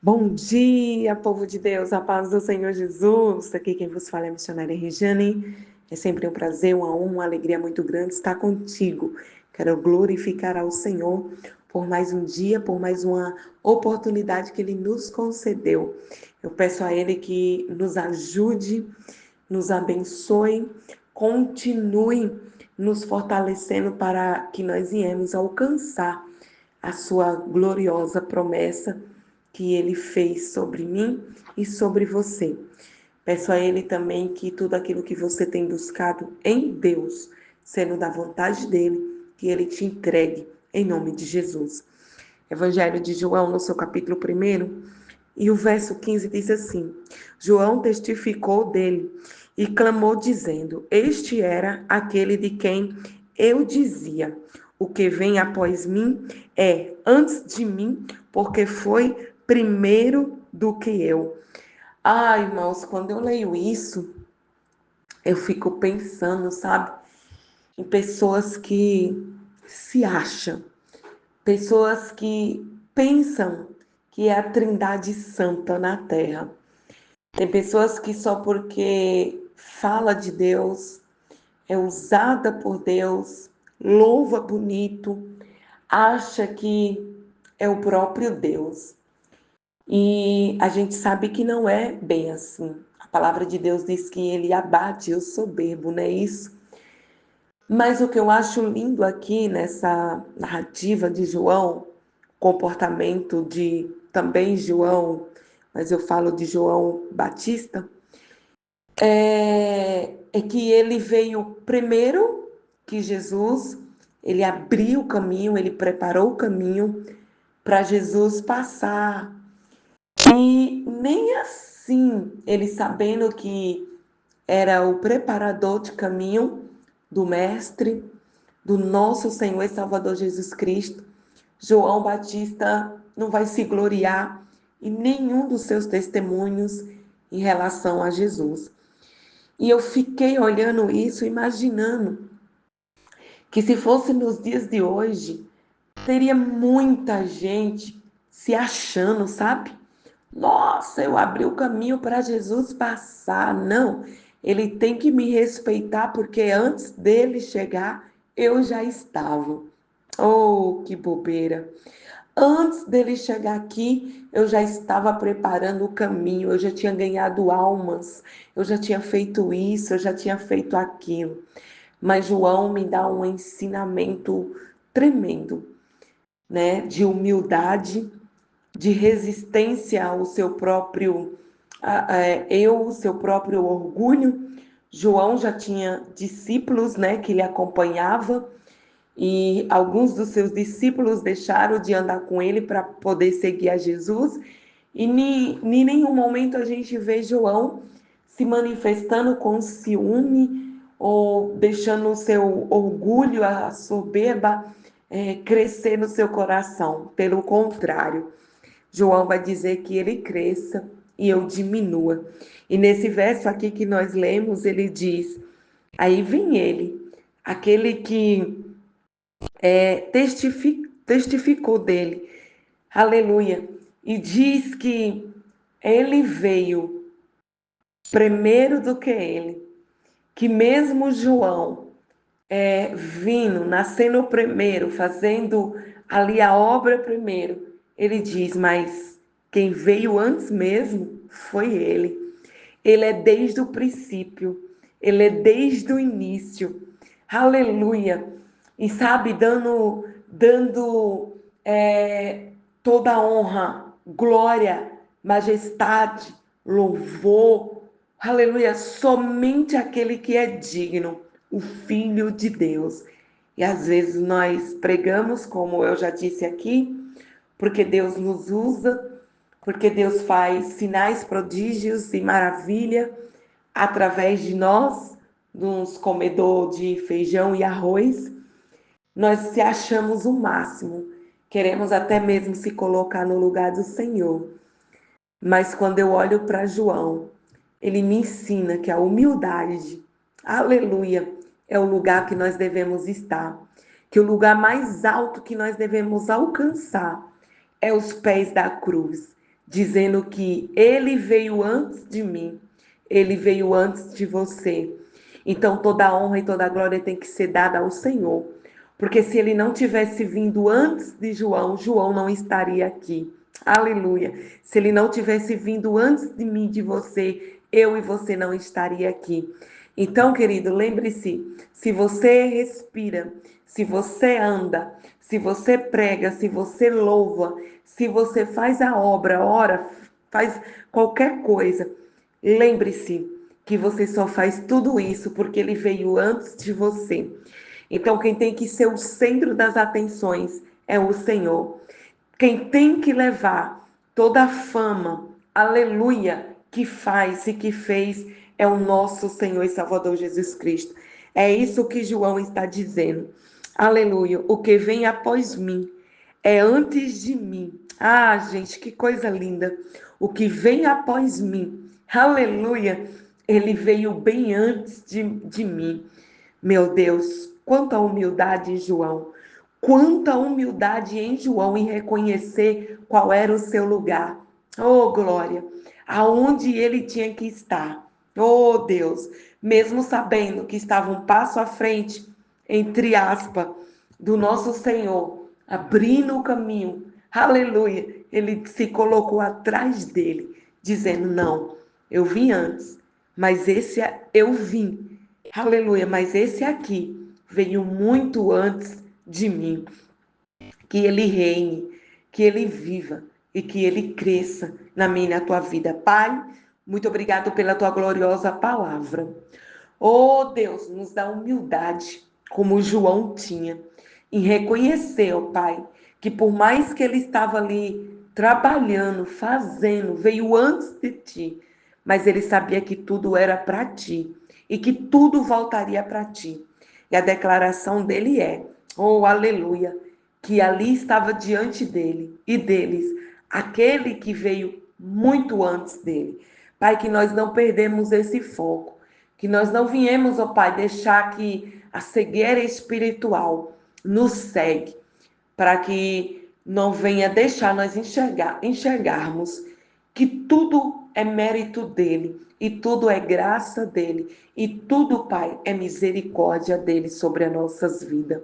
Bom dia, povo de Deus, a paz do Senhor Jesus. Aqui quem vos fala é a missionária Regiane. É sempre um prazer, uma honra, uma alegria muito grande estar contigo. Quero glorificar ao Senhor por mais um dia, por mais uma oportunidade que Ele nos concedeu. Eu peço a Ele que nos ajude, nos abençoe, continue nos fortalecendo para que nós viemos alcançar a sua gloriosa promessa que Ele fez sobre mim e sobre você. Peço a Ele também que tudo aquilo que você tem buscado em Deus, sendo da vontade dEle, que Ele te entregue em nome de Jesus. Evangelho de João, no seu capítulo 1, e o verso 15 diz assim: João testificou dele e clamou, dizendo: Este era aquele de quem eu dizia: O que vem após mim é antes de mim, porque foi primeiro do que eu. Ai, irmãos, quando eu leio isso, eu fico pensando, sabe, em pessoas que se acham, pessoas que pensam que é a Trindade Santa na Terra. Tem pessoas que só porque fala de Deus, é usada por Deus, louva bonito, acha que é o próprio Deus. E a gente sabe que não é bem assim. A palavra de Deus diz que ele abate o soberbo, não é isso? Mas o que eu acho lindo aqui nessa narrativa de João, comportamento de também João, mas eu falo de João Batista, é que ele veio primeiro que Jesus, ele abriu o caminho, ele preparou o caminho para Jesus passar. E nem assim, ele sabendo que era o preparador de caminho do Mestre, do nosso Senhor e Salvador Jesus Cristo, João Batista não vai se gloriar em nenhum dos seus testemunhos em relação a Jesus. E eu fiquei olhando isso, imaginando que se fosse nos dias de hoje, teria muita gente se achando, sabe? Nossa, eu abri o caminho para Jesus passar. Não, ele tem que me respeitar porque antes dele chegar, eu já estava. Oh, que bobeira! Antes dele chegar aqui, eu já estava preparando o caminho, eu já tinha ganhado almas, eu já tinha feito isso, eu já tinha feito aquilo. Mas João me dá um ensinamento tremendo, né? De humildade, de resistência ao seu próprio eu, seu próprio orgulho. João já tinha discípulos, né, que lhe acompanhava e alguns dos seus discípulos deixaram de andar com ele para poder seguir a Jesus. E em nenhum momento a gente vê João se manifestando com ciúme ou deixando o seu orgulho, a soberba, crescer no seu coração. Pelo contrário, João vai dizer que ele cresça e eu diminua. E nesse verso aqui que nós lemos, ele diz: Aí vem ele, aquele que testificou dele, aleluia, e diz que ele veio primeiro do que ele, que mesmo João vindo, nascendo primeiro, fazendo ali a obra primeiro, ele diz, mas quem veio antes mesmo foi ele. Ele é desde o princípio, ele é desde o início. Aleluia. E sabe, dando toda honra, glória, majestade, louvor. Aleluia. Somente aquele que é digno, o Filho de Deus. E às vezes nós pregamos, como eu já disse aqui, porque Deus nos usa, porque Deus faz sinais, prodígios e maravilha através de nós, nos comedor de feijão e arroz. Nós se achamos o máximo, queremos até mesmo se colocar no lugar do Senhor. Mas quando eu olho para João, ele me ensina que a humildade, aleluia, é o lugar que nós devemos estar, que o lugar mais alto que nós devemos alcançar é os pés da cruz, dizendo que ele veio antes de mim, ele veio antes de você. Então toda a honra e toda a glória tem que ser dada ao Senhor. Porque se ele não tivesse vindo antes de João, João não estaria aqui. Aleluia. Se ele não tivesse vindo antes de mim, de você, eu e você não estaria aqui. Então, querido, lembre-se, se você respira, se você anda, se você prega, se você louva, se você faz a obra, ora, faz qualquer coisa, lembre-se que você só faz tudo isso porque ele veio antes de você. Então, quem tem que ser o centro das atenções é o Senhor. Quem tem que levar toda a fama, aleluia, que faz e que fez é o nosso Senhor e Salvador Jesus Cristo. É isso que João está dizendo. Aleluia. O que vem após mim é antes de mim. Ah, gente, que coisa linda. O que vem após mim, aleluia, ele veio bem antes de mim. Meu Deus, quanta humildade em João. Quanta humildade em João em reconhecer qual era o seu lugar. Oh, glória! Aonde ele tinha que estar. Oh, Deus! Mesmo sabendo que estava um passo à frente, entre aspas, do nosso Senhor, abrindo o caminho. Aleluia! Ele se colocou atrás dele, dizendo: Não, eu vim antes, mas eu vim. Aleluia! Mas esse aqui veio muito antes de mim. Que ele reine, que ele viva e que ele cresça na minha e na tua vida. Pai, muito obrigado pela tua gloriosa palavra. Oh Deus, nos dá humildade, como João tinha, em reconhecer, ó Pai, que por mais que ele estava ali trabalhando, fazendo, veio antes de ti, mas ele sabia que tudo era para ti e que tudo voltaria para ti. E a declaração dele é: oh, aleluia, que ali estava diante dele e deles aquele que veio muito antes dele. Pai, que nós não perdemos esse foco, que nós não viemos, ó Pai, deixar que a cegueira espiritual nos segue, para que não venha deixar nós enxergarmos que tudo é mérito dele, e tudo é graça dele, e tudo, Pai, é misericórdia dele sobre as nossas vidas.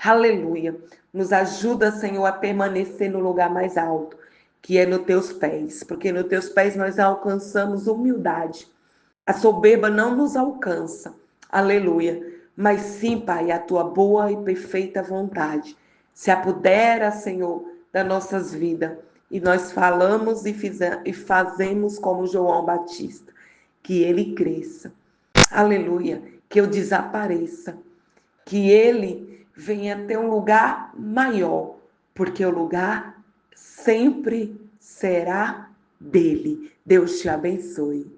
Aleluia. Nos ajuda, Senhor, a permanecer no lugar mais alto, que é nos teus pés, porque nos teus pés nós alcançamos humildade. A soberba não nos alcança. Aleluia. Mas sim, Pai, a tua boa e perfeita vontade se apodera, Senhor, das nossas vidas. E nós falamos e fazemos como João Batista, que ele cresça. Aleluia. Que eu desapareça. Que ele venha ter um lugar maior, porque o lugar sempre será dele. Deus te abençoe.